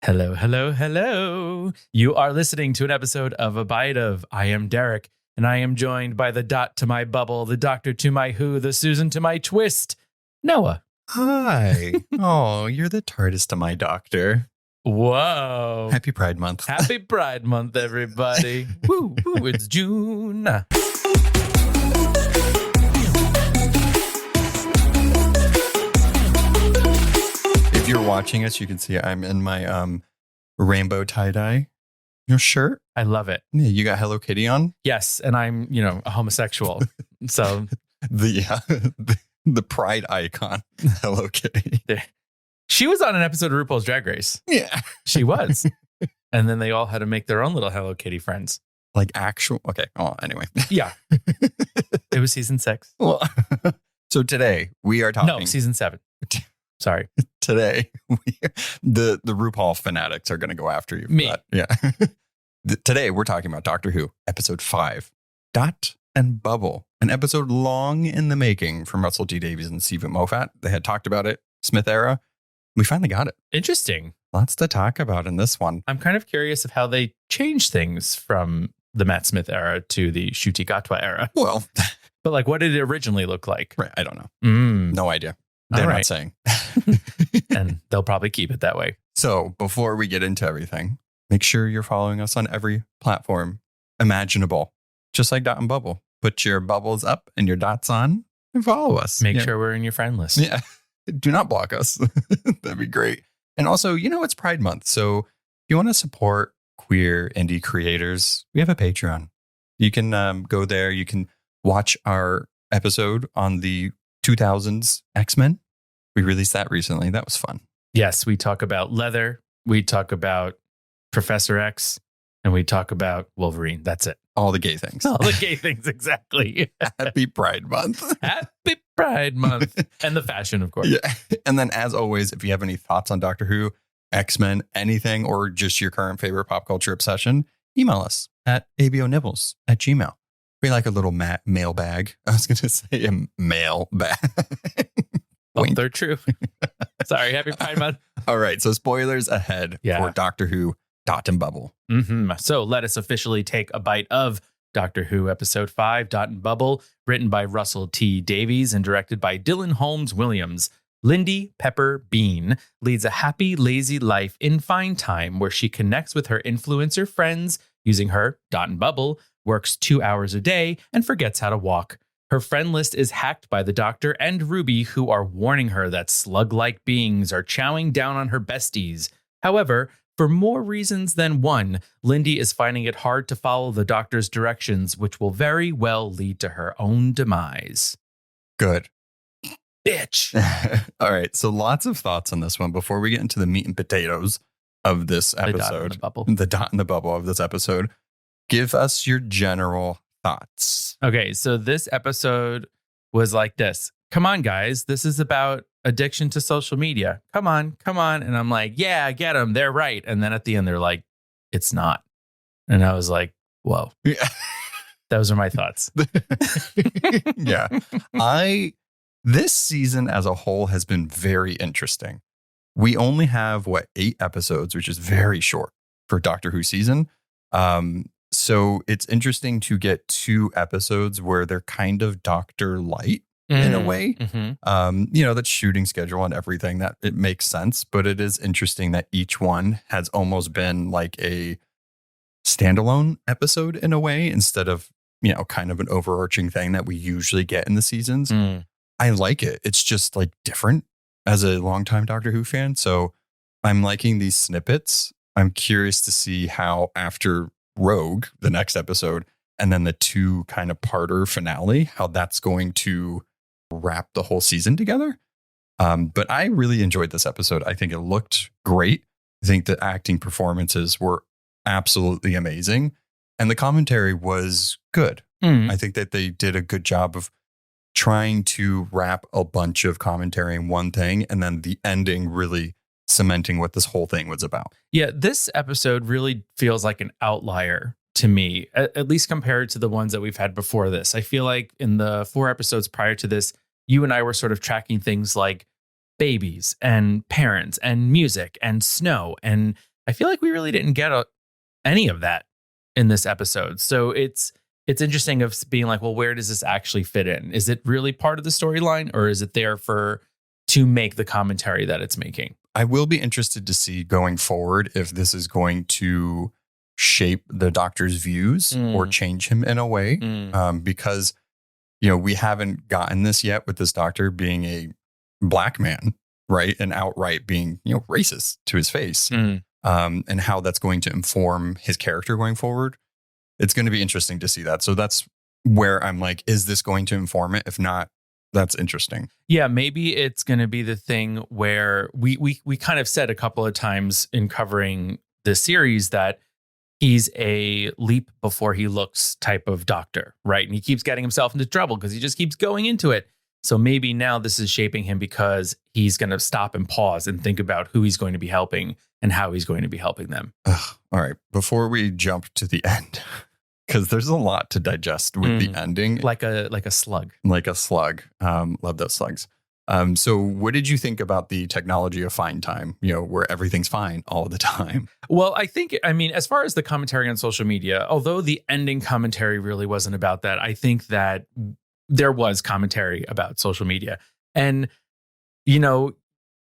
Hello, hello, hello. You are listening to an episode of A Bite of. I am Derek, and I am joined by the dot to my bubble, the doctor to my who, the Susan to my twist, Noah. Hi. Oh, you're the TARDIS to my doctor. Whoa. Happy Pride Month. Happy Pride Month, everybody. Woo, woo, it's June. If you're watching us, you can see I'm in my rainbow tie-dye shirt. I love it. Yeah, you got Hello Kitty on? Yes, and I'm, a homosexual. So the pride icon, Hello Kitty. She was on an episode of RuPaul's Drag Race. Yeah. She was. And then they all had to make their own little Hello Kitty friends. Like actual, okay. Oh, anyway. Yeah. It was season 6. Well, so today we are talking. No, season 7. Sorry. Today, the RuPaul fanatics are going to go after you for Me. that. Yeah. Today, we're talking about Doctor Who, episode 5, Dot and Bubble, an episode long in the making from Russell T Davies and Stephen Moffat. They had talked about it, Smith era. We finally got it. Interesting. Lots to talk about in this one. I'm kind of curious of how they changed things from the Matt Smith era to the Ncuti Gatwa era. Well, but like, what did it originally look like? right, I don't know. Mm. No idea. They're All not right. saying. And they'll probably keep it that way. So before we get into everything, make sure you're following us on every platform imaginable, just like Dot and Bubble. Put your bubbles up and your dots on and follow us. Make sure we're in your friend list. Yeah. Do not block us. That'd be great. And also, it's Pride Month. So if you want to support queer indie creators, we have a Patreon. You can go there. You can watch our episode on the 2000s X-Men. We released that recently. That was fun. Yes, we talk about leather. We talk about Professor X. And we talk about Wolverine. That's it. All the gay things. All the gay things, exactly. Happy Pride Month. Happy Pride Month. And the fashion, of course. Yeah. And then as always, if you have any thoughts on Doctor Who, X-Men, anything, or just your current favorite pop culture obsession, email us at abonibbles@gmail.com. We like a little mailbag. I was going to say a mail bag. Well, they're true. Sorry. Happy Pride Month. All right. So spoilers ahead for Doctor Who, Dot and Bubble. Mm-hmm. So let us officially take a bite of Doctor Who episode 5, Dot and Bubble, written by Russell T Davies and directed by Dylan Holmes Williams. Lindy Pepper-Bean leads a happy, lazy life in Finetime, where she connects with her influencer friends using her Dot and Bubble, works 2 hours a day, and forgets how to walk. Her friend list is hacked by the Doctor and Ruby, who are warning her that slug-like beings are chowing down on her besties. However, for more reasons than one, Lindy is finding it hard to follow the Doctor's directions, which will very well lead to her own demise. Good. Bitch. All right. So lots of thoughts on this one before we get into the meat and potatoes of this episode. The dot and the bubble of this episode. Give us your general thoughts. Okay. So this episode was like this. Come on, guys. This is about addiction to social media. Come on. And I'm like, yeah, get them. They're right. And then at the end, they're like, it's not. And I was like, whoa. Yeah. Those are my thoughts. Yeah. This season as a whole has been very interesting. We only have 8 episodes, which is very short for Doctor Who season. So it's interesting to get 2 episodes where they're kind of Doctor light in a way. Mm-hmm. That shooting schedule and everything, that it makes sense. But it is interesting that each one has almost been like a standalone episode in a way, instead of, kind of an overarching thing that we usually get in the seasons. I like it. It's just like different as a longtime Doctor Who fan. So I'm liking these snippets. I'm curious to see how after Rogue, the next episode, and then the 2 kind of parter finale, how that's going to wrap the whole season together. But I really enjoyed this episode. I think it looked great. I think the acting performances were absolutely amazing. And the commentary was good. I think that they did a good job of trying to wrap a bunch of commentary in one thing, and then the ending really cementing what this whole thing was about. Yeah, this episode really feels like an outlier to me, at least compared to the ones that we've had before this. I feel like in the 4 episodes prior to this, you and I were sort of tracking things like babies and parents and music and snow and I feel like we really didn't get any of that in this episode. So it's interesting of being like, well, where does this actually fit in? Is it really part of the storyline, or is it there to make the commentary that it's making? I will be interested to see going forward if this is going to shape the Doctor's views or change him in a way, because we haven't gotten this yet with this Doctor being a black man, right, and outright being racist to his face, and how that's going to inform his character going forward. It's going to be interesting to see that. So that's where I'm like, is this going to inform it? If not, that's interesting. Yeah, maybe it's going to be the thing where we kind of said a couple of times in covering the series that he's a leap before he looks type of Doctor, right? And he keeps getting himself into trouble because he just keeps going into it. So maybe now this is shaping him because he's going to stop and pause and think about who he's going to be helping and how he's going to be helping them. All right. Before we jump to the end, because there's a lot to digest with the ending. Like a slug. Like a slug. Love those slugs. So what did you think about the technology of Finetime, where everything's fine all the time? Well, I mean, as far as the commentary on social media, although the ending commentary really wasn't about that, I think that there was commentary about social media. And,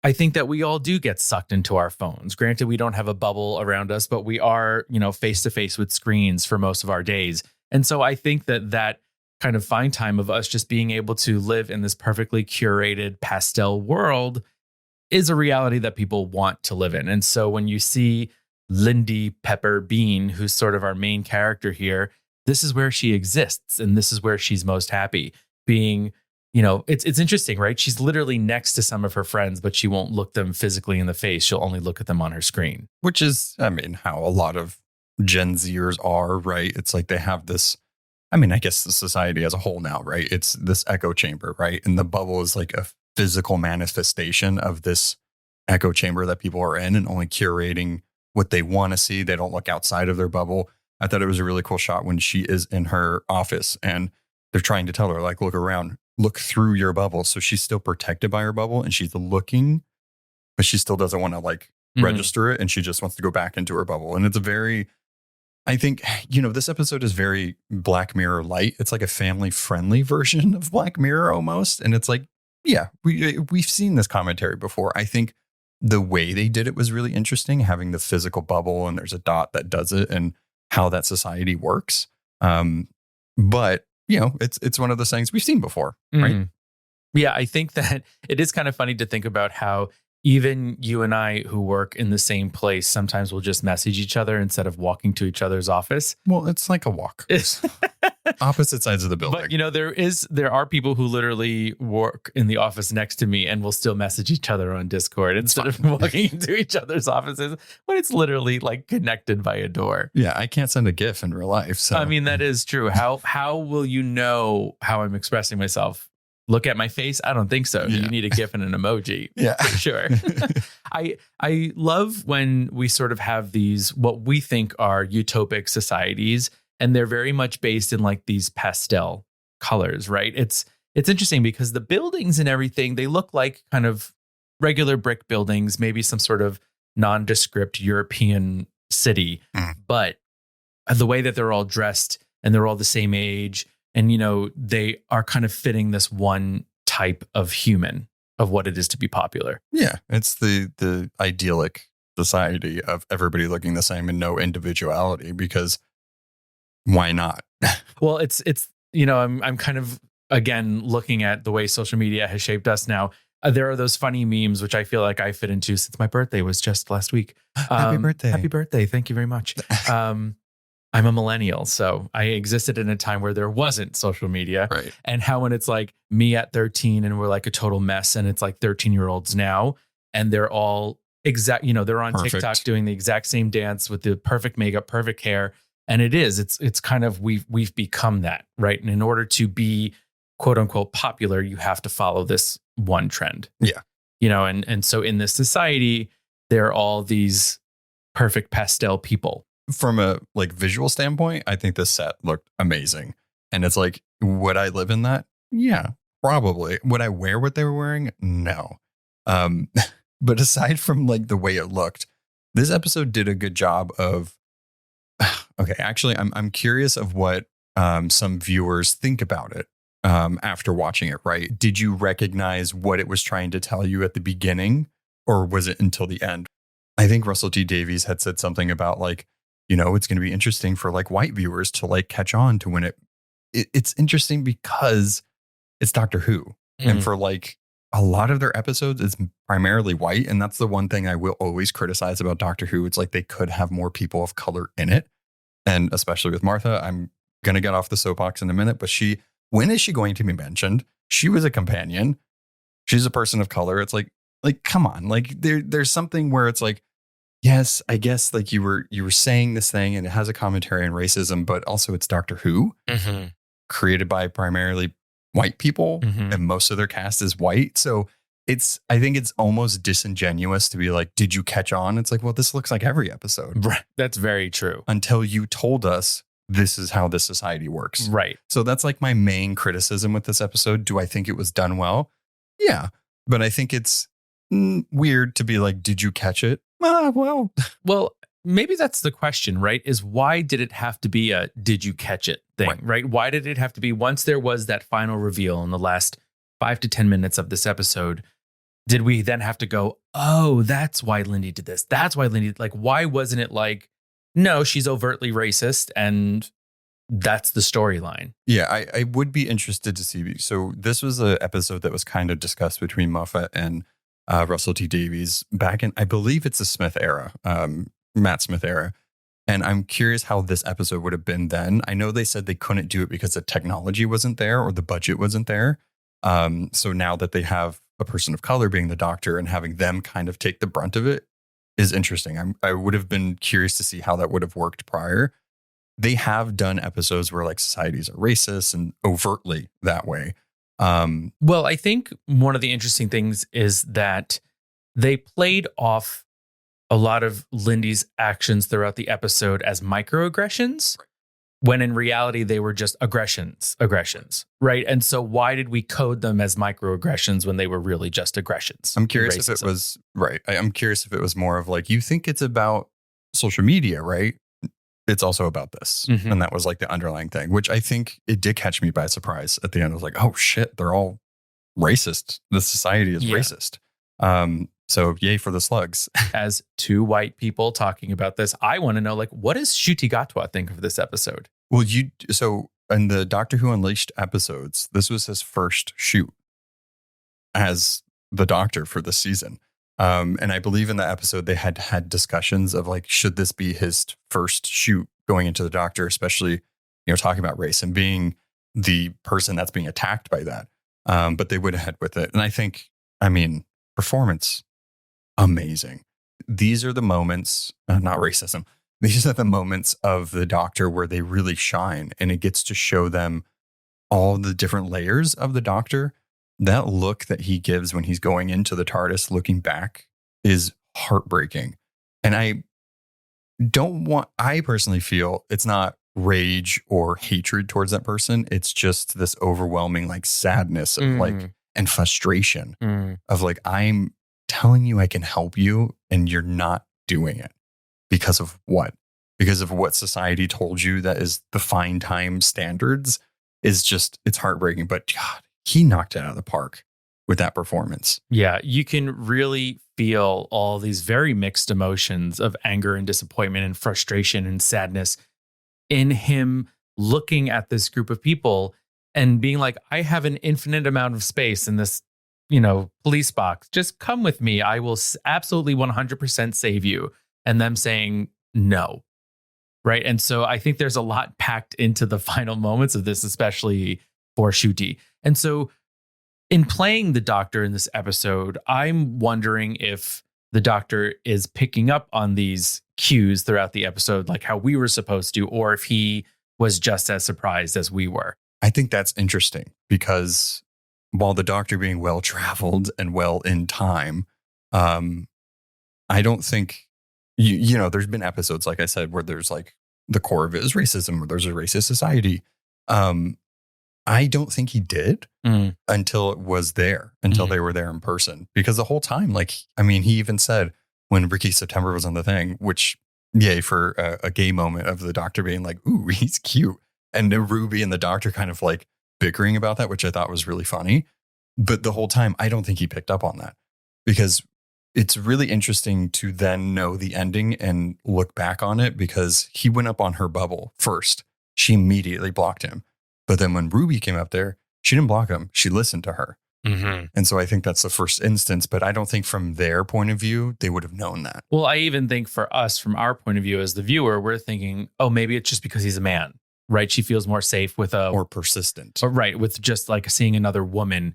I think that we all do get sucked into our phones. Granted, we don't have a bubble around us, but we are, face to face with screens for most of our days. And so I think that kind of Finetime of us just being able to live in this perfectly curated pastel world is a reality that people want to live in. And so when you see Lindy Pepper-Bean, who's sort of our main character here, this is where she exists. And this is where she's most happy being. It's interesting, right? She's literally next to some of her friends, but she won't look them physically in the face. She'll only look at them on her screen. Which is, how a lot of Gen Zers are, right? It's like they have this, I guess the society as a whole now, right? It's this echo chamber, right? And the bubble is like a physical manifestation of this echo chamber that people are in and only curating what they want to see. They don't look outside of their bubble. I thought it was a really cool shot when she is in her office and they're trying to tell her, like, look around. Look through your bubble. So she's still protected by her bubble and she's looking, but she still doesn't want to register it. And she just wants to go back into her bubble. And it's I think, this episode is very Black Mirror light. It's like a family friendly version of Black Mirror almost. And it's like, yeah, we've seen this commentary before. I think the way they did it was really interesting, having the physical bubble and there's a dot that does it and how that society works. But it's one of those things we've seen before, right? Yeah, I think that it is kind of funny to think about how even you and I who work in the same place, sometimes we'll just message each other instead of walking to each other's office. Well, it's like a walk. Opposite sides of the building. But, there are people who literally work in the office next to me and will still message each other on Discord instead of walking into each other's offices, but it's literally like connected by a door. Yeah, I can't send a GIF in real life. So that is true. How will you know how I'm expressing myself? Look at my face? I don't think so. Yeah. You need a GIF and an emoji. Yeah, for sure. I love when we sort of have these, what we think are utopic societies, and they're very much based in like these pastel colors, right? It's interesting because the buildings and everything, they look like kind of regular brick buildings, maybe some sort of nondescript European city, but the way that they're all dressed and they're all the same age, and they are kind of fitting this one type of human of what it is to be popular. Yeah, it's the idyllic society of everybody looking the same and no individuality, because why not? Well, it's I'm kind of again looking at the way social media has shaped us now. There are those funny memes which I feel like I fit into since my birthday was just last week. Happy birthday! Happy birthday! Thank you very much. I'm a millennial, so I existed in a time where there wasn't social media. Right. And how when it's like me at 13 and we're like a total mess, and it's like 13-year-olds now and they're all they're on Perfect. TikTok doing the exact same dance with the perfect makeup, perfect hair. And it's kind of, we've become that, right? And in order to be quote unquote popular, you have to follow this one trend. Yeah. And so in this society, there are all these perfect pastel people. From a visual standpoint, I think this set looked amazing. And it's like, would I live in that? Yeah, probably. Would I wear what they were wearing? No. But aside from the way it looked, This episode did a good job of, okay, actually, I'm curious of what some viewers think about it after watching it, right? Did you recognize what it was trying to tell you at the beginning, or was it until the end? I think Russell T Davies had said something about like, it's going to be interesting for like white viewers to like catch on to when it's interesting because it's Doctor Who. And for like a lot of their episodes, it's primarily white. And that's the one thing I will always criticize about Doctor Who. It's like they could have more people of color in it. And especially with Martha, I'm going to get off the soapbox in a minute, but when is she going to be mentioned? She was a companion. She's a person of color. It's like, come on, like there's something where it's like, yes, I guess like you were saying this thing and it has a commentary on racism, but also it's Doctor Who created by primarily white people and most of their cast is white. So I think it's almost disingenuous to be like, did you catch on? It's like, well, this looks like every episode. Right. That's very true. Until you told us this is how this society works. Right. So that's like my main criticism with this episode. Do I think it was done well? Yeah. But I think it's weird to be like, did you catch it? Well, maybe that's the question, right? Is why did it have to be a did you catch it thing, right? Why did it have to be once there was that final reveal in the last 5 to 10 minutes of this episode? Did we then have to go, oh, that's why Lindy did this? That's why Lindy, like, why wasn't it like, no, she's overtly racist and that's the storyline? Yeah, I would be interested to see. So this was an episode that was kind of discussed between Moffat and Russell T Davies back in, I believe it's the Smith era, Matt Smith era. And I'm curious how this episode would have been then. I know they said they couldn't do it because the technology wasn't there or the budget wasn't there. So now that they have a person of color being the doctor and having them kind of take the brunt of it is interesting. I would have been curious to see how that would have worked prior. They have done episodes where like societies are racist and overtly that way. Well, I think one of the interesting things is that they played off a lot of Lindy's actions throughout the episode as microaggressions, when in reality they were just aggressions, right? And so why did we code them as microaggressions when they were really just aggressions? I'm curious if it was right. I'm curious if it was more of like, you think it's about social media, right? It's also about this. And that was like the underlying thing, which I think it did catch me by surprise at the end. I was like, oh shit, they're all racist. The society is racist. So yay for the slugs. As two white people talking about this, I want to know, like, what does Ncuti Gatwa think of this episode? Well, so in the Doctor Who Unleashed episodes, this was his first shoot as the Doctor for the season. And I believe in that episode, they had discussions of like, should this be his first shoot going into the Doctor, especially, talking about race and being the person that's being attacked by that. But they would have had with it. And I think, performance, amazing. These are the moments, not racism. These are the moments of the Doctor where they really shine, and it gets to show them all the different layers of the Doctor. That look that he gives when he's going into the TARDIS, looking back, is heartbreaking. And I personally feel it's not rage or hatred towards that person. It's just this overwhelming like sadness of like, and frustration of like, I'm telling you I can help you and you're not doing it. Because of what? Because of what society told you that is the Finetime standards is just, it's heartbreaking. But God, he knocked it out of the park with that performance. Yeah, you can really feel all these very mixed emotions of anger and disappointment and frustration and sadness in him looking at this group of people and being like, I have an infinite amount of space in this, police box. Just come with me. I will absolutely 100% save you. And them saying no. Right. And so I think there's a lot packed into the final moments of this, especially for Ncuti. And so in playing the Doctor in this episode, I'm wondering if the Doctor is picking up on these cues throughout the episode, like how we were supposed to, or if he was just as surprised as we were. I think that's interesting because while the Doctor being well-traveled and well in time, I don't think, there's been episodes, like I said, where there's like the core of it is racism, or there's a racist society. I don't think he did until it was there, until they were there in person. Because the whole time, he even said, when Ricky September was on the thing, which, yay, for a gay moment of the doctor being like, ooh, he's cute. And then Ruby and the doctor kind of like bickering about that, which I thought was really funny. But the whole time, I don't think he picked up on that, because it's really interesting to then know the ending and look back on it, because he went up on her bubble first. She immediately blocked him. But then when Ruby came up there, she didn't block him. She listened to her. Mm-hmm. And so I think that's the first instance, but I don't think from their point of view, they would have known that. Well, I even think for us, from our point of view as the viewer, we're thinking, oh, maybe it's just because he's a man, right? She feels more safe with or persistent. Right. With just like seeing another woman,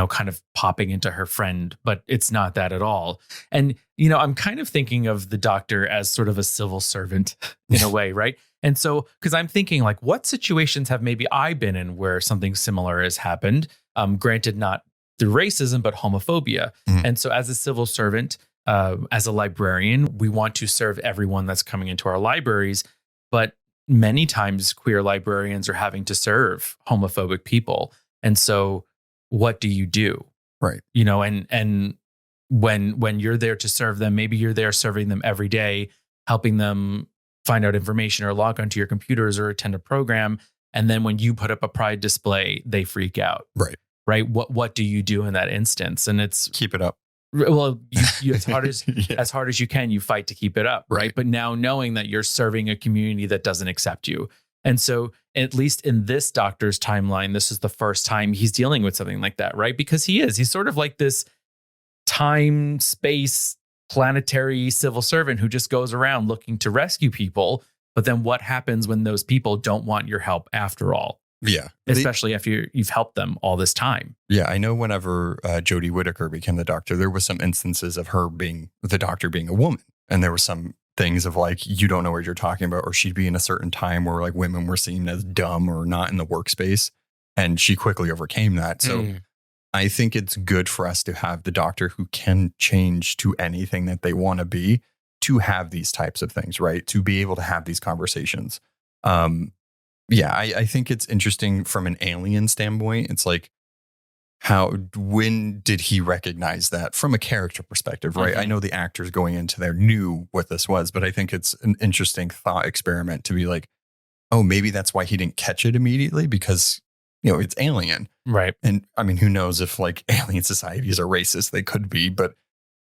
kind of popping into her friend, but it's not that at all. And, I'm kind of thinking of the doctor as sort of a civil servant in a way, right? And so, because I'm thinking like, what situations have maybe I been in where something similar has happened? Granted, not through racism, but homophobia. Mhm. And so as a civil servant, as a librarian, we want to serve everyone that's coming into our libraries. But many times queer librarians are having to serve homophobic people. And so what do you do? Right. And when you're there to serve them, maybe you're there serving them every day, helping them find out information or log onto your computers or attend a program. And then when you put up a pride display, they freak out. Right. Right. What do you do in that instance? And it's keep it up. Well, you as hard as Yeah. as hard as you can, you fight to keep it up. Right. But now knowing that you're serving a community that doesn't accept you. And so at least in this doctor's timeline, this is the first time he's dealing with something like that. Right. Because he's sort of like this time, space, planetary civil servant who just goes around looking to rescue people. But then what happens when those people don't want your help after all? Yeah. Especially after you've helped them all this time. Yeah. I know whenever Jodie Whittaker became the doctor, there was some instances of her being the doctor being a woman. And there were some things of like, you don't know what you're talking about, or she'd be in a certain time where like women were seen as dumb or not in the workspace. And she quickly overcame that. So I think it's good for us to have the doctor who can change to anything that they want to be, to have these types of things, right? To be able to have these conversations. I think it's interesting from an alien standpoint. It's like, when did he recognize that from a character perspective, right? Mm-hmm. I know the actors going into there knew what this was, but I think it's an interesting thought experiment to be like, oh, maybe that's why he didn't catch it immediately, because, it's alien. Right. And I mean, who knows if like alien societies are racist? They could be, but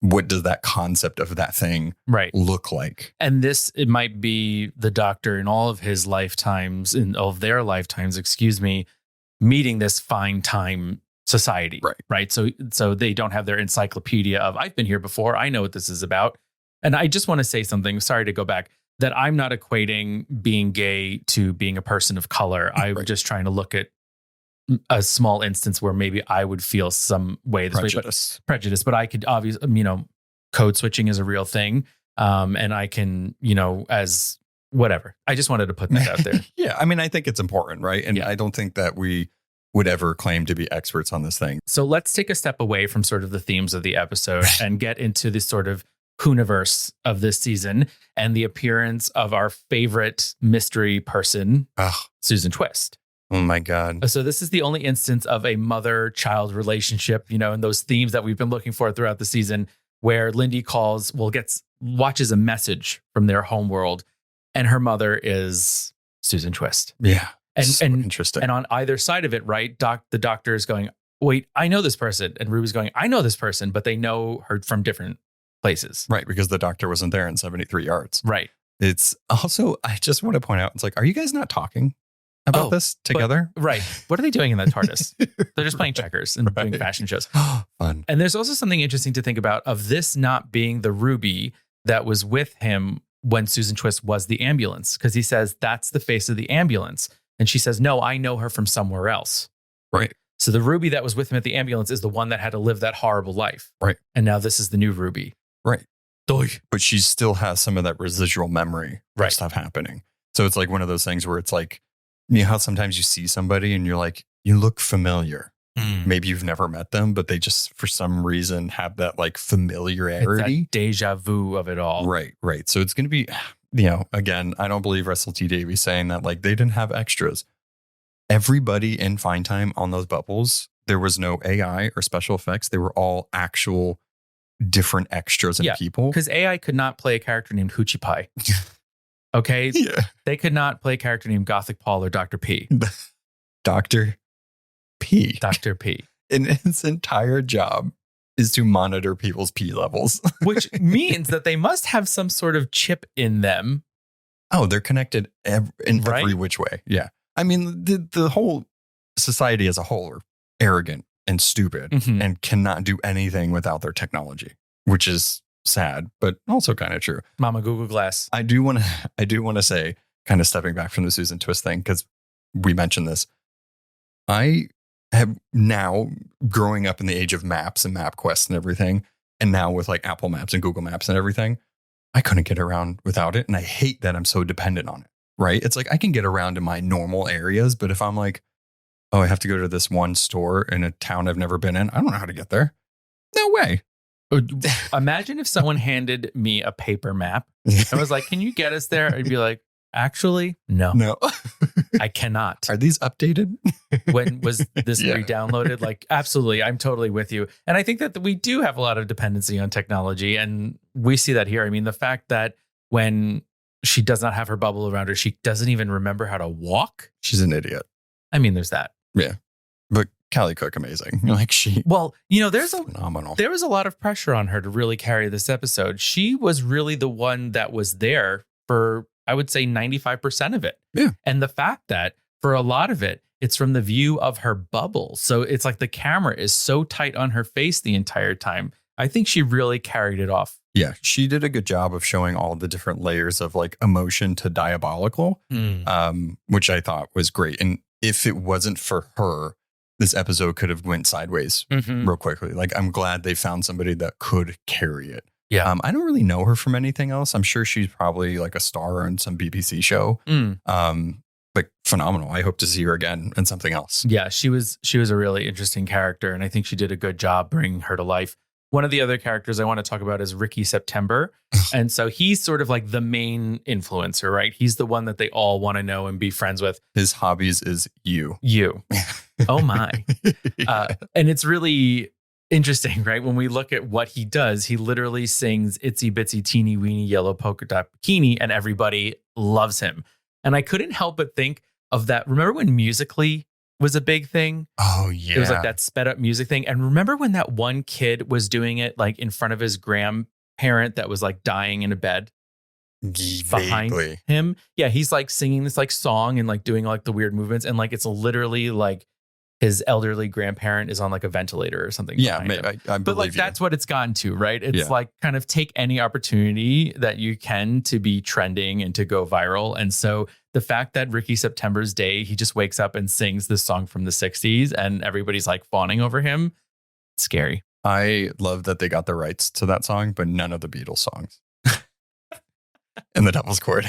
what does that concept of that thing look like? And it might be the doctor in all of his lifetimes, in all of their lifetimes, meeting this Finetime society. Right. So they don't have their encyclopedia of, I've been here before, I know what this is about. And I just want to say something, sorry to go back, that I'm not equating being gay to being a person of color. I'm just trying to look at a small instance where maybe I would feel some way this prejudice, but I could obviously, code switching is a real thing. And I can, as whatever. I just wanted to put that out there. Yeah. I mean, I think it's important, right? And I don't think that we would ever claim to be experts on this thing. So let's take a step away from sort of the themes of the episode and get into the sort of Hooniverse of this season and the appearance of our favorite mystery person, Susan Twist. Oh my God. So this is the only instance of a mother-child relationship, and those themes that we've been looking for throughout the season, where Lindy watches a message from their homeworld, and her mother is Susan Twist. Yeah. And interesting. And on either side of it, right, the doctor is going, wait, I know this person. And Ruby's going, I know this person, but they know her from different places. Right, because the doctor wasn't there in 73 yards. Right. It's also, I just want to point out, it's like, are you guys not talking about this together? Right. What are they doing in that TARDIS? They're just playing checkers and doing fashion shows. Fun. And there's also something interesting to think about of this not being the Ruby that was with him when Susan Twist was the ambulance, because he says, that's the face of the ambulance. And she says, no, I know her from somewhere else. Right. So the Ruby that was with him at the ambulance is the one that had to live that horrible life. Right. And now this is the new Ruby. Right. But she still has some of that residual memory of stuff happening. So it's like one of those things where it's like, how sometimes you see somebody and you're like, you look familiar. Maybe you've never met them, but they just, for some reason, have that like familiarity. That deja vu of it all. Right. So it's going to be, again, I don't believe Russell T Davies saying that like they didn't have extras. Everybody in Finetime on those bubbles, there was no AI or special effects. They were all actual different extras and people. Because AI could not play a character named Hoochie Pie. Okay? Yeah. They could not play a character named Gothic Paul or Dr. P. Dr. P. Dr. P. And his entire job is to monitor people's P levels. Which means that they must have some sort of chip in them. Oh, they're connected in every which way. Yeah. I mean, the whole society as a whole are arrogant and stupid and cannot do anything without their technology, which is sad, but also kind of true. Mama Google Glass. I do want to say, kind of stepping back from the Susan Twist thing, because we mentioned this. I have now, growing up in the age of maps and MapQuest and everything, and now with like Apple Maps and Google Maps and everything, I couldn't get around without it. And I hate that I'm so dependent on it, right? It's like I can get around in my normal areas, but if I'm like, oh, I have to go to this one store in a town I've never been in, I don't know how to get there. No way. Imagine if someone handed me a paper map and was like, can you get us there? I'd be like, actually, no, I cannot. Are these updated? When was this re-downloaded? Like, absolutely. I'm totally with you. And I think that we do have a lot of dependency on technology. And we see that here. I mean, the fact that when she does not have her bubble around her, she doesn't even remember how to walk. She's an idiot. I mean, there's that. Yeah. But Callie Cook, amazing. Like phenomenal. There was a lot of pressure on her to really carry this episode. She was really the one that was there for, I would say, 95% of it. Yeah. And the fact that for a lot of it, it's from the view of her bubble. So it's like the camera is so tight on her face the entire time. I think she really carried it off. Yeah, she did a good job of showing all the different layers of like emotion to diabolical, which I thought was great. And if it wasn't for her, this episode could have went sideways real quickly. Like, I'm glad they found somebody that could carry it. Yeah. I don't really know her from anything else. I'm sure she's probably like a star on some BBC show. But phenomenal. I hope to see her again in something else. Yeah, she was a really interesting character, and I think she did a good job bringing her to life. One of the other characters I want to talk about is Ricky September. And so he's sort of like the main influencer, right? He's the one that they all want to know and be friends with. His hobbies is you. Oh my. And it's really interesting, right? When we look at what he does, he literally sings Itsy Bitsy Teeny Weeny Yellow Polka Dot Bikini, and everybody loves him. And I couldn't help but think of that. Remember when Musical.ly was a big thing? Oh, yeah. It was like that sped up music thing. And remember when that one kid was doing it like in front of his grandparent that was like dying in a bed behind him? Yeah, he's like singing this like song and like doing like the weird movements. And like it's literally like his elderly grandparent is on like a ventilator or something. Yeah, I but like that's what it's gotten to, right? It's like kind of take any opportunity that you can to be trending and to go viral. And so the fact that Ricky September's Day, he just wakes up and sings this song from the 60s and everybody's like fawning over him. It's scary. I love that they got the rights to that song, but none of the Beatles songs. And the Devil's Court.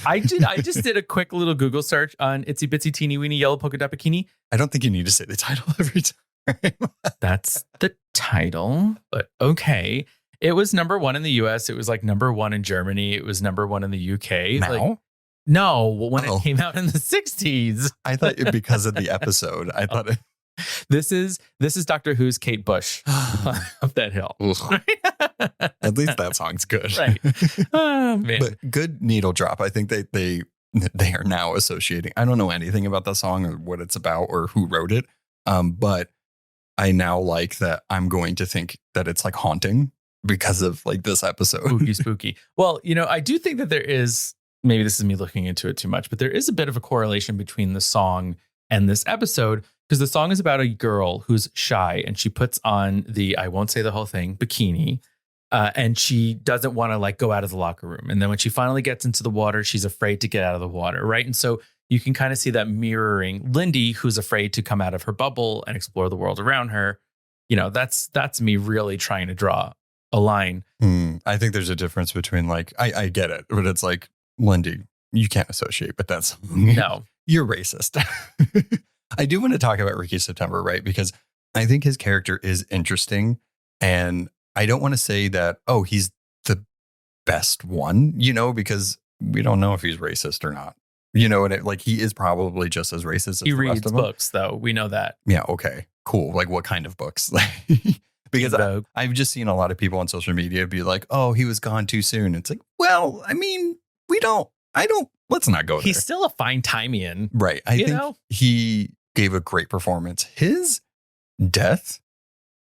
I just did a quick little Google search on Itsy Bitsy Teeny Weeny Yellow Polka Dot Bikini. I don't think you need to say the title every time. That's the title, but okay. It was number 1 in the US. It was like number 1 in Germany. It was number 1 in the UK. Now? Like, no, when it came out in the 60s. I thought because of the episode. I thought it. This is Doctor Who's Kate Bush up that hill. At least that song's good. Right. Oh, man. But good needle drop. I think they are now associating. I don't know anything about that song or what it's about or who wrote it. But I now like that I'm going to think that it's like haunting because of like this episode. Spooky. Well, I do think that there is, maybe this is me looking into it too much, but there is a bit of a correlation between the song and this episode. Because the song is about a girl who's shy and she puts on I won't say the whole thing, bikini. And she doesn't want to like go out of the locker room. And then when she finally gets into the water, she's afraid to get out of the water. Right. And so you can kind of see that mirroring Lindy, who's afraid to come out of her bubble and explore the world around her. That's me really trying to draw a line. I think there's a difference between like, I get it, but it's like, Lindy, you can't associate with that song. No. You're racist. I do want to talk about Ricky September, right? Because I think his character is interesting. And I don't want to say that, he's the best one, because we don't know if he's racist or not. And like he is probably just as racist as he the reads rest of them. books, though. We know that. Yeah. Okay, cool. Like what kind of books? Because Vogue. I've just seen a lot of people on social media be like, oh, he was gone too soon. It's like, well, I mean, let's not go there. He's still a fine-timeian. Right. I think he gave a great performance. His death,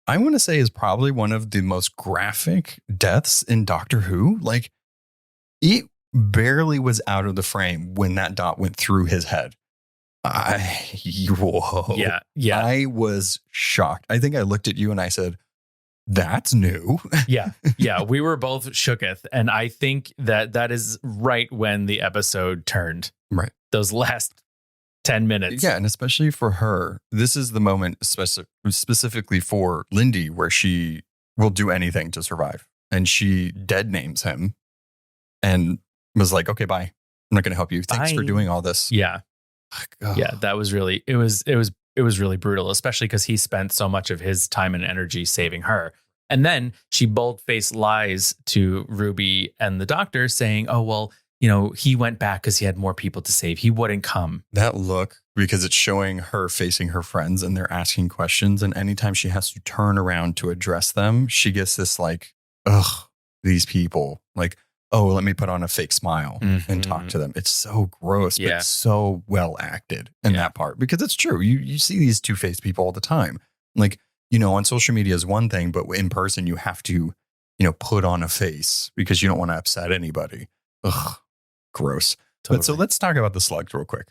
I want to say, is probably one of the most graphic deaths in Doctor Who. Like, it barely was out of the frame when that dot went through his head. Whoa. Yeah. I was shocked. I think I looked at you and I said, that's new. Yeah. We were both shooketh. And I think that is right when the episode turned. Right. Those last 10 minutes. Yeah. And especially for her, this is the moment specifically for Lindy where she will do anything to survive. And she dead names him and was like, okay, bye. I'm not going to help you. Thanks for doing all this. Yeah. Oh. Yeah. That was really, it was really brutal, especially because he spent so much of his time and energy saving her. And then she bold-faced lies to Ruby and the doctor saying, oh, well, he went back because he had more people to save. He wouldn't come. That look, because it's showing her facing her friends and they're asking questions. And anytime she has to turn around to address them, she gets this like, ugh, these people. Like, oh, let me put on a fake smile and talk to them. It's so gross, but so well acted in that part. Because it's true. You see these two-faced people all the time. Like, on social media is one thing, but in person, you have to, put on a face because you don't want to upset anybody. Ugh, gross. Totally. But so let's talk about the slugs real quick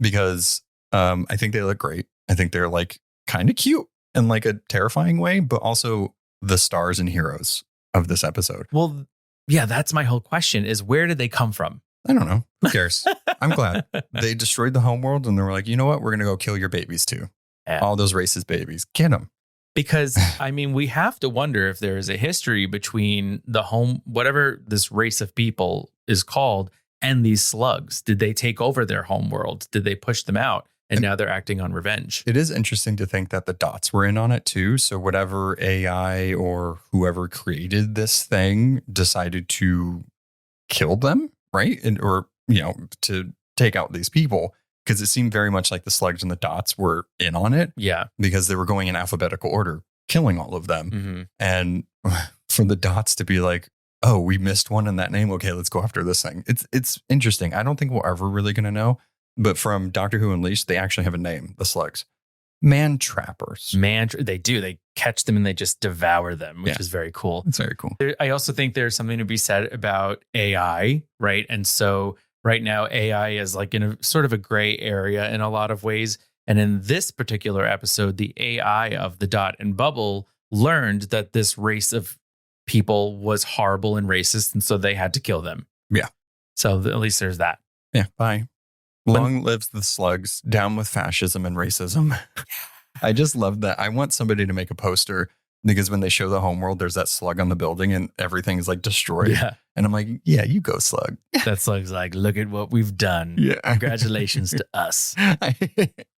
because I think they look great. I think they're like kind of cute in like a terrifying way, but also the stars and heroes of this episode. Well, yeah, that's my whole question is where did they come from? I don't know. Who cares? I'm glad. They destroyed the homeworld and they were like, you know what? We're going to go kill your babies too. Yeah. All those racist babies. Get them. Because, I mean, we have to wonder if there is a history between whatever this race of people is called, and these slugs. Did they take over their homeworld? Did they push them out? And now they're acting on revenge. It is interesting to think that the dots were in on it too. So whatever AI or whoever created this thing decided to kill them, right? Or to take out these people. Because it seemed very much like the slugs and the dots were in on it. Yeah. Because they were going in alphabetical order, killing all of them. Mm-hmm. And for the dots to be like, oh, we missed one in that name. Okay, let's go after this thing. It's interesting. I don't think we're ever really going to know. But from Doctor Who Unleashed, they actually have a name, the slugs. Man trappers. They do. They catch them and they just devour them, which is very cool. It's very cool. I also think there's something to be said about AI, right? And so right now, AI is like in a sort of a gray area in a lot of ways. And in this particular episode, the AI of the Dot and Bubble learned that this race of people was horrible and racist. And so they had to kill them. Yeah. So at least there's that. Yeah. Bye. Long lives the slugs. Down with fascism and racism. I just love that. I want somebody to make a poster because when they show the homeworld, there's that slug on the building and everything's like destroyed. Yeah. And I'm like, yeah, you go, slug. That slug's like, look at what we've done. Yeah. Congratulations to us. I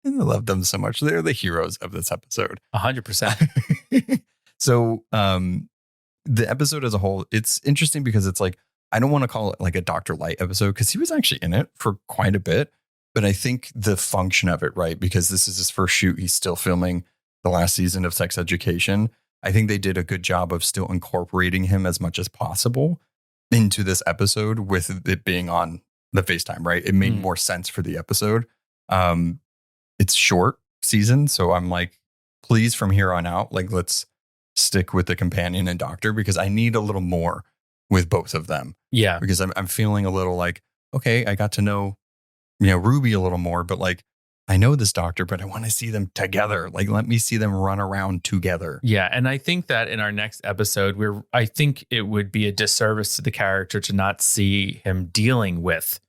love them so much. They're the heroes of this episode. 100%. So the episode as a whole, it's interesting because it's like, I don't want to call it like a Dr. Light episode because he was actually in it for quite a bit. But I think the function of it, right, because this is his first shoot. He's still filming the last season of Sex Education. I think they did a good job of still incorporating him as much as possible into this episode with it being on the FaceTime, right? It made more sense for the episode. It's short season. So I'm like, please, from here on out, like, let's stick with the companion and doctor because I need a little more with both of them. Yeah. Because I'm feeling a little like, okay, I got to know, Ruby a little more, but like, I know this doctor, but I want to see them together. Like, let me see them run around together. Yeah. And I think that in our next episode, I think it would be a disservice to the character to not see him dealing with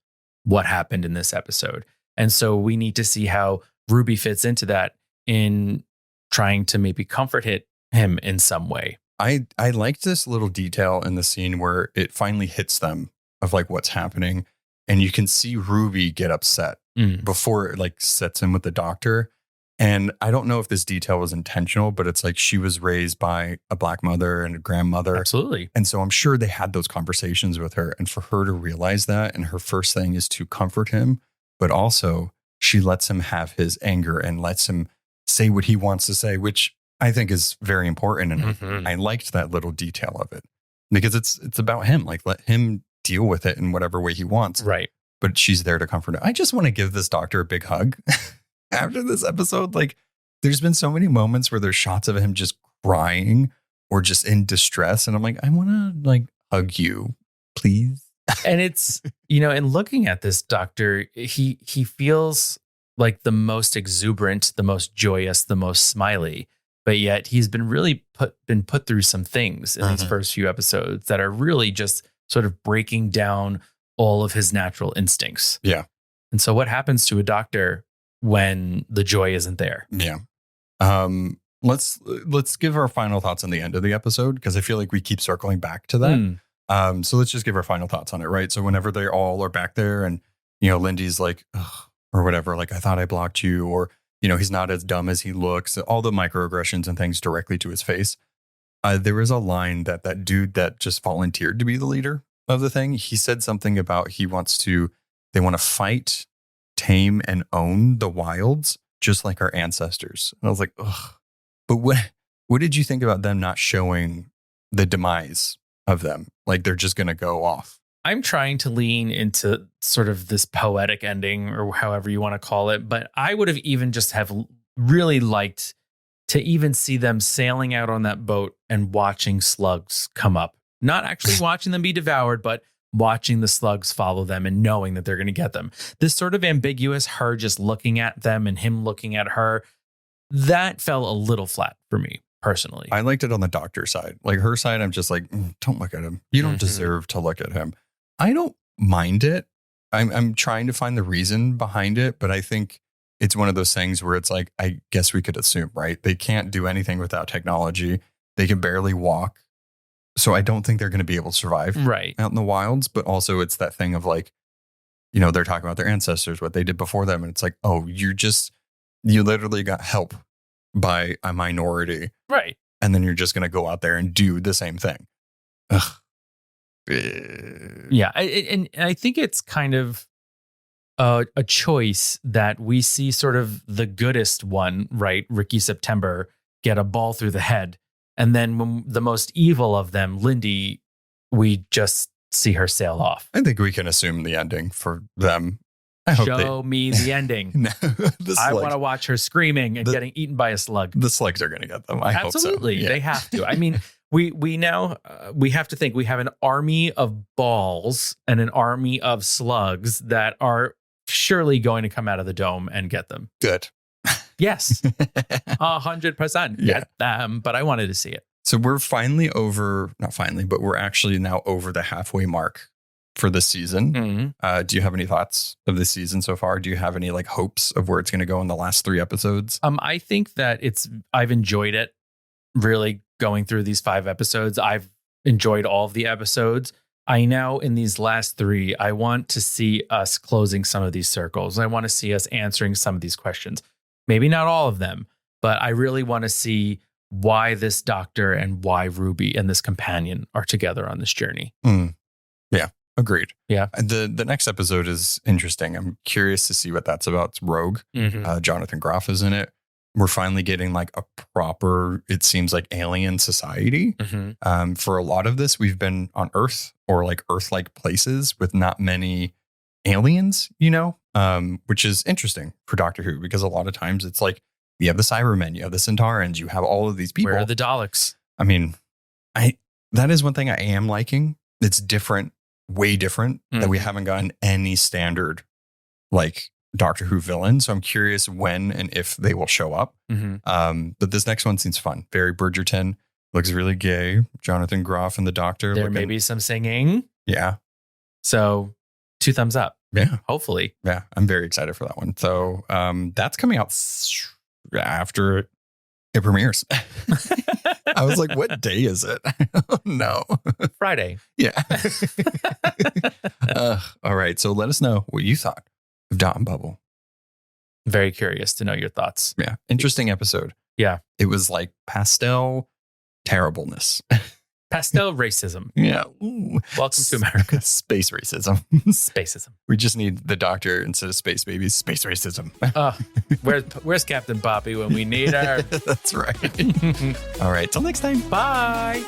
what happened in this episode. And so we need to see how Ruby fits into that in trying to maybe comfort him in some way. I liked this little detail in the scene where it finally hits them of like what's happening. And you can see Ruby get upset before it like sets in with the doctor. And I don't know if this detail was intentional, but it's like she was raised by a Black mother and a grandmother. Absolutely. And so I'm sure they had those conversations with her. And for her to realize that, and her first thing is to comfort him, but also she lets him have his anger and lets him say what he wants to say, which I think is very important. And I liked that little detail of it because it's about him. Like, let him deal with it in whatever way he wants. Right. But she's there to comfort him. I just want to give this doctor a big hug after this episode. Like, there's been so many moments where there's shots of him just crying or just in distress. And I'm like, I want to like hug you, please. And it's, in looking at this doctor, he feels like the most exuberant, the most joyous, the most smiley, but yet he's been really put through some things in these first few episodes that are really just sort of breaking down all of his natural instincts. Yeah. And so what happens to a doctor when the joy isn't there? Yeah. Let's give our final thoughts on the end of the episode, because I feel like we keep circling back to that. So let's just give our final thoughts on it, right? So whenever they all are back there and, Lindy's like, ugh, or whatever, like, I thought I blocked you, or, he's not as dumb as he looks, all the microaggressions and things directly to his face. There was a line that dude that just volunteered to be the leader of the thing, he said something about they want to fight, tame, and own the wilds, just like our ancestors. And I was like, ugh. But what did you think about them not showing the demise of them? Like, they're just going to go off. I'm trying to lean into sort of this poetic ending, or however you want to call it. But I would have even just have really liked to even see them sailing out on that boat and watching slugs come up. Not actually watching them be devoured, but watching the slugs follow them and knowing that they're going to get them. This sort of ambiguous, her just looking at them and him looking at her, that fell a little flat for me. Personally, I liked it on the doctor's side. Like, her side, I'm just like, don't look at him. You don't deserve to look at him. I don't mind it. I'm trying to find the reason behind it, but I think it's one of those things where it's like, I guess we could assume, right? They can't do anything without technology. They can barely walk. So I don't think they're going to be able to survive out in the wilds. But also it's that thing of like, they're talking about their ancestors, what they did before them. And it's like, oh, you literally got help by a minority. Right. And then you're just going to go out there and do the same thing. Ugh. Yeah. And I think it's kind of a choice that we see sort of the goodest one, right? Ricky September get a ball through the head. And then when the most evil of them, Lindy, we just see her sail off. I think we can assume the ending for them. Show me the ending. No, I want to watch her screaming and getting eaten by a slug. The slugs are going to get them. I Absolutely. hope so. Yeah. They have to. I mean, we now we have to think we have an army of balls and an army of slugs that are surely going to come out of the dome and get them. Good. Yes. 100% get them. But I wanted to see it. So we're not finally, but we're actually now over the halfway mark for this season. Do you have any thoughts of this season so far? Do you have any like hopes of where it's going to go in the last 3 episodes? I think that I've enjoyed it really going through these 5 episodes. I've enjoyed all of the episodes. I now, in these last 3, I want to see us closing some of these circles. I want to see us answering some of these questions. Maybe not all of them, but I really want to see why this doctor and why Ruby and this companion are together on this journey. Yeah. Agreed. Yeah. The next episode is interesting. I'm curious to see what that's about. It's Rogue. Jonathan Groff is in it. We're finally getting like a proper, it seems like, alien society. For a lot of this, we've been on Earth or like Earth-like places with not many aliens, which is interesting for Doctor Who, because a lot of times it's like, you have the Cybermen, you have the Centaurans, you have all of these people. Where are the Daleks? I mean, that is one thing I am liking. It's different. Way different, that we haven't gotten any standard like Doctor Who villain. So I'm curious when and if they will show up. But this next one seems fun. Barry Bridgerton looks really gay. Jonathan Groff and the Doctor. There may be some singing. Yeah. So 2 thumbs up. Yeah. Hopefully. Yeah. I'm very excited for that one. So that's coming out after it premieres. I was like, what day is it? No. Friday. Yeah. All right. So let us know what you thought of Dot and Bubble. Very curious to know your thoughts. Yeah. Interesting episode. Yeah. It was like pastel terribleness. Pastel racism. Yeah. Ooh. Welcome to America. Space racism. Spacism. We just need the doctor instead of space babies. Space racism. Where's Captain Poppy when we need her? That's right. All right. Till next time. Bye.